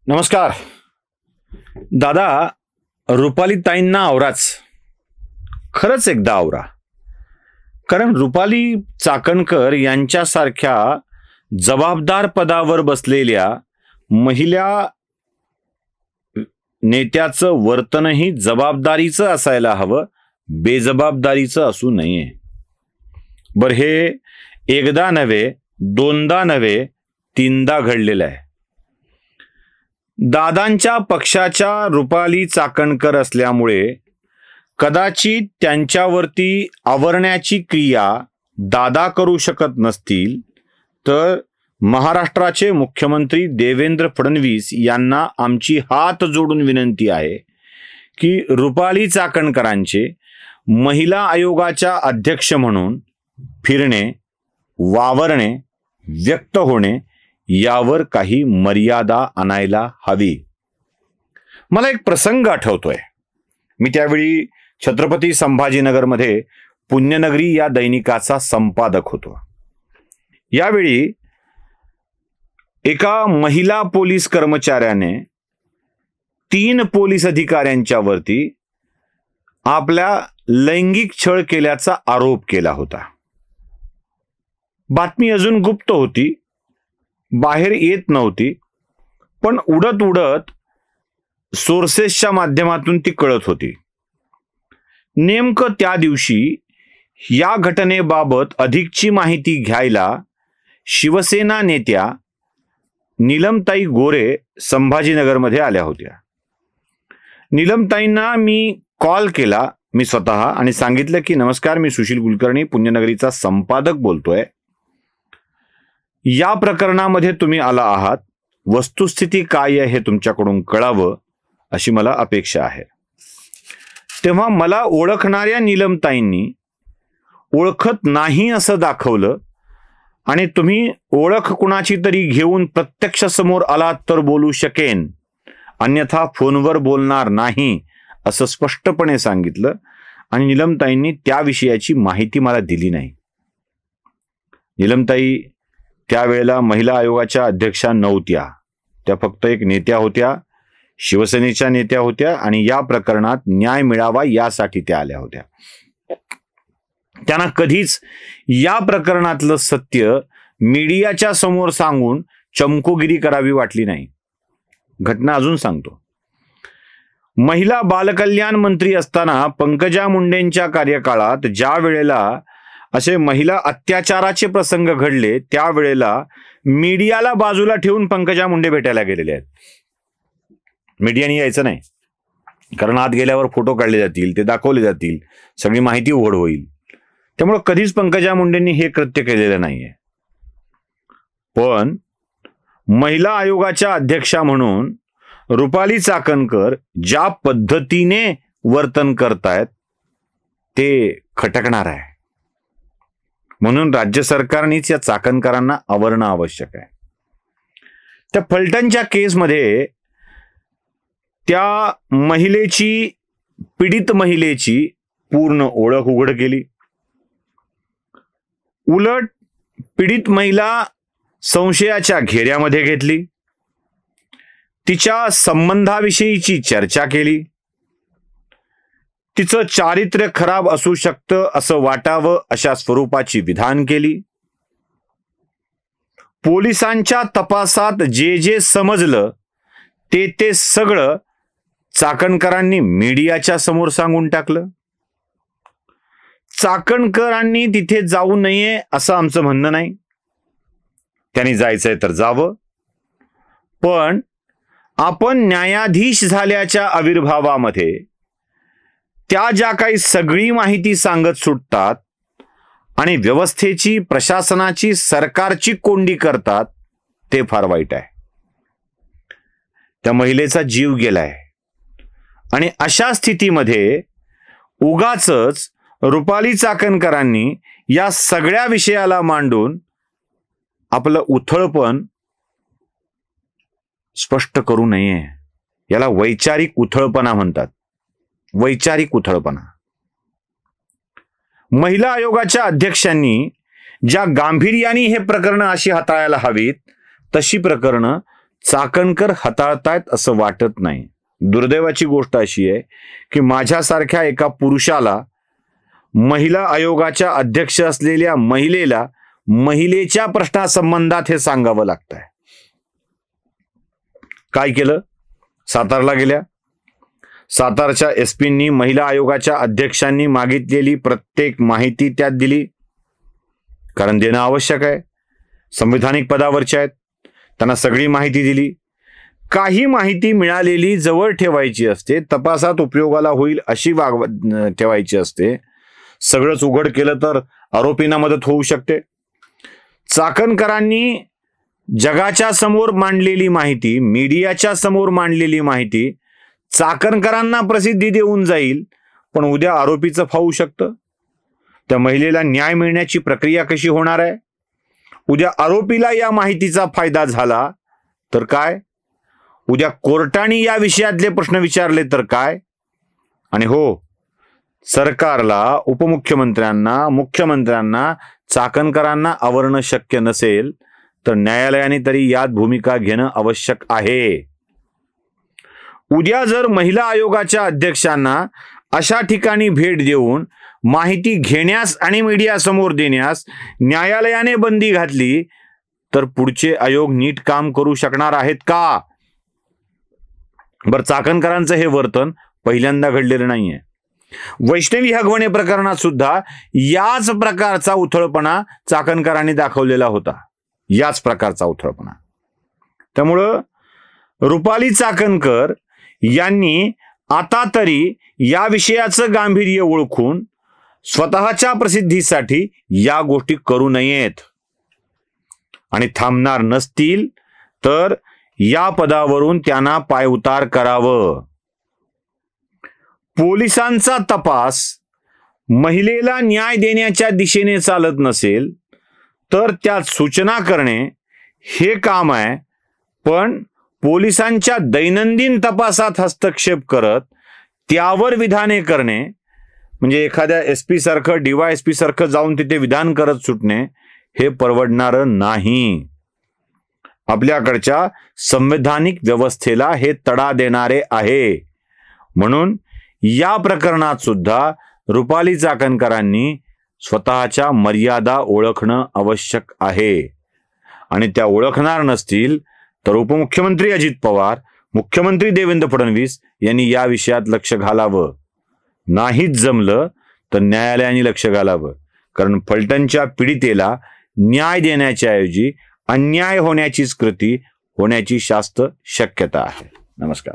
नमस्कार दादा. रुपाली ताईंना आवराच, खरंच एकदा आवरा. कारण रुपाली चाकणकर यांच्यासारख्या जबाबदार पदावर बसलेल्या महिला नेत्याचं वर्तनही जबाबदारीचं असायला हवं, बेजबाबदारीचं असू नये. बर, हे एकदा नव्हे, दोनदा नव्हे, तीनदा घडलेलं आहे. दादांच्या पक्षाच्या रुपाली चाकणकर असल्यामुळे कदाचित त्यांच्यावरती आवरण्याची क्रिया दादा करू शकत नसतील, तर महाराष्ट्राचे मुख्यमंत्री देवेंद्र फडणवीस यांना आमची हात जोडून विनंती आहे की रुपाली चाकणकरांचे महिला आयोगाच्या अध्यक्ष म्हणून फिरणे, वावरणे, व्यक्त होणे यावर काही मर्यादा आणायला हवी. मला एक प्रसंग आठवतोय. मी त्यावेळी छत्रपती संभाजीनगरमध्ये पुण्यनगरी या दैनिकाचा संपादक होतो. यावेळी एका महिला पोलीस कर्मचाऱ्याने 3 पोलीस अधिकाऱ्यांच्या वरती आपल्या लैंगिक छळ केल्याचा आरोप केला होता. बातमी अजून गुप्त होती, बाहेर येत नव्हती, पण उडत उडत सोर्सेसच्या माध्यमातून ती कळत होती. नेमकं त्या दिवशी या घटनेबाबत अधिकची माहिती घ्यायला शिवसेना नेत्या नीलमताई गोरे संभाजीनगरमध्ये आल्या होत्या. नीलमताईंना मी कॉल केला, मी स्वतः, आणि सांगितलं की नमस्कार, मी सुशील कुलकर्णी पुण्यनगरीचा संपादक बोलतोय. या प्रकरणामध्ये तुम्ही आला आहात, वस्तुस्थिती काय आहे हे तुमच्याकडून कळावं अशी मला अपेक्षा आहे. तेव्हा मला ओळखणाऱ्या नीलमताईंनी ओळखत नाही असं दाखवलं आणि तुम्ही ओळख कुणाची तरी घेऊन प्रत्यक्ष समोर आलात तर बोलू शकेन, अन्यथा फोनवर बोलणार नाही असं स्पष्टपणे सांगितलं. आणि नीलमताईंनी त्या विषयाची माहिती मला दिली नाही. नीलमताई त्यावेळेला महिला आयोगाच्या अध्यक्षा नव्हत्या, त्या फक्त एक नेत्या होत्या, शिवसेनेच्या नेत्या होत्या आणि या प्रकरणात न्याय मिळावा यासाठी त्या आल्या होत्या. त्यांना कधीच या प्रकरणातलं सत्य मीडियाच्या समोर सांगून चमकोगिरी करावी वाटली नाही. घटना अजून सांगतो. महिला बालकल्याण मंत्री असताना पंकजा मुंडेंच्या कार्यकाळात ज्या वेळेला असे महिला अत्याचाराचे प्रसंग घडले, त्यावेळेला मीडियाला बाजूला ठेवून पंकजा मुंडे भेटायला गेलेले आहेत. मीडियाने यायचं नाही, कारण आत गेल्यावर फोटो काढले जातील, ते दाखवले जातील, सगळी माहिती उघड होईल. त्यामुळे कधीच पंकजा मुंडेंनी हे कृत्य केलेलं नाहीये. पण महिला आयोगाच्या अध्यक्षा म्हणून रुपाली चाकणकर ज्या पद्धतीने वर्तन करतायत ते खटकणार आहे. म्हणून राज्य सरकारनेच या चाकणकरांना आवरणं आवश्यक आहे. त्या फलटणच्या केसमध्ये त्या महिलेची, पीडित महिलेची पूर्ण ओळख उघड केली. उलट पीडित महिला संशयाच्या घेऱ्यामध्ये घेतली, तिच्या संबंधाविषयीची चर्चा केली, तिचं चारित्र्य खराब असू शकतं असं वाटावं अशा स्वरूपाची विधान केली. पोलिसांच्या तपासात जे जे समजलं ते सगळं चाकणकरांनी मीडियाच्या समोर सांगून टाकलं. चाकणकरांनी तिथे जाऊ नये असं आमचं म्हणणं नाही, त्यांनी जायचंय तर जावं. पण आपण न्यायाधीश झाल्याच्या आविर्भावामध्ये त्या ज्या काही सगळी माहिती सांगत सुटतात आणि व्यवस्थेची, प्रशासनाची, सरकारची कोंडी करतात, ते फार वाईट आहे. त्या महिलेचा जीव गेलाय आणि अशा स्थितीमध्ये उगाचच रुपाली चाकणकरांनी या सगळ्या विषयाला मांडून आपलं उथळपण स्पष्ट करू नये. याला वैचारिक उथळपणा म्हणतात, वैचारिक उथळपणा. महिला आयोगाच्या अध्यक्षांनी ज्या गांभीर्याने हे प्रकरण अशी हाताळायला हवीत, तशी प्रकरणं चाकणकर हाताळतायत असं वाटत नाही. दुर्दैवाची गोष्ट अशी आहे की माझ्यासारख्या एका पुरुषाला महिला आयोगाच्या अध्यक्ष असलेल्या महिलेला महिलेच्या प्रश्नासंबंधात हे सांगावं लागतंय. काय केलं? सातारला गेल्या. सातारच्या एसपींनी महिला आयोगाच्या अध्यक्षांनी मागितलेली प्रत्येक माहिती त्यात दिली, कारण देणं आवश्यक आहे. संविधानिक पदावरच्या आहेत, त्यांना सगळी माहिती दिली. काही माहिती मिळालेली जवळ ठेवायची असते, तपासात उपयोगाला होईल अशी ठेवायची असते. सगळंच उघड केलं तर आरोपींना मदत होऊ शकते. चाकणकरांनी जगाच्या समोर मांडलेली माहिती, मीडियाच्या समोर मांडलेली माहिती चाकणकरांना प्रसिद्धी देऊन जाईल, पण उद्या आरोपीचं फावू शकतं. त्या महिलेला न्याय मिळण्याची प्रक्रिया कशी होणार आहे? उद्या आरोपीला या माहितीचा फायदा झाला तर काय? उद्या कोर्टाने या विषयातले प्रश्न विचारले तर काय? आणि हो, सरकारला, उपमुख्यमंत्र्यांना, मुख्यमंत्र्यांना चाकणकरांना आवरणं शक्य नसेल तर न्यायालयाने तरी यात भूमिका घेणं आवश्यक आहे. उद्या जर महिला आयोगाच्या अध्यक्षांना अशा ठिकाणी भेट देऊन माहिती घेण्यास आणि मीडियासमोर देण्यास न्यायालयाने बंदी घातली तर पुढचे आयोग नीट काम करू शकणार आहेत का? बरं, चाकणकरांचं हे वर्तन पहिल्यांदा घडलेलं नाहीये. वैष्णवी हगवणे प्रकरणात सुद्धा याच प्रकारचा उथळपणा चाकणकरांनी दाखवलेला होता, याच प्रकारचा उथळपणा. त्यामुळं रुपाली चाकणकर यांनी आता तरी या विषयाचं गांभीर्य ओळखून स्वतःच्या प्रसिद्धीसाठी या गोष्टी करू नयेत. आणि थांबणार नसतील तर या पदावरून त्यांना पायउतार करावं. पोलिसांचा तपास महिलेला न्याय देण्याच्या दिशेने चालत नसेल तर त्यात सूचना करणे हे काम आहे, पण पोलिसांच्या दैनंदिन तपासात हस्तक्षेप करत त्यावर विधाने करणे, म्हणजे एखाद्या एसपी सारखं, DYSP सारखं जाऊन तिथे विधान करत सुटणे, हे परवडणारं नाही. आपल्याकडच्या संवैधानिक व्यवस्थेला हे तडा देणारे आहे. म्हणून या प्रकरणात सुद्धा रुपाली चाकणकरांनी स्वतःच्या मर्यादा ओळखणं आवश्यक आहे. आणि त्या ओळखणार नसतील तर उपमुख्यमंत्री अजित पवार, मुख्यमंत्री देवेंद्र फडणवीस यांनी या विषयात लक्ष घालावं. नाहीच जमलं तर न्यायालयाने लक्ष घालावं, कारण फलटणच्या पीडितेला न्याय देण्याच्या ऐवजी अन्याय होण्याचीच कृती होण्याची जास्त शक्यता आहे. नमस्कार.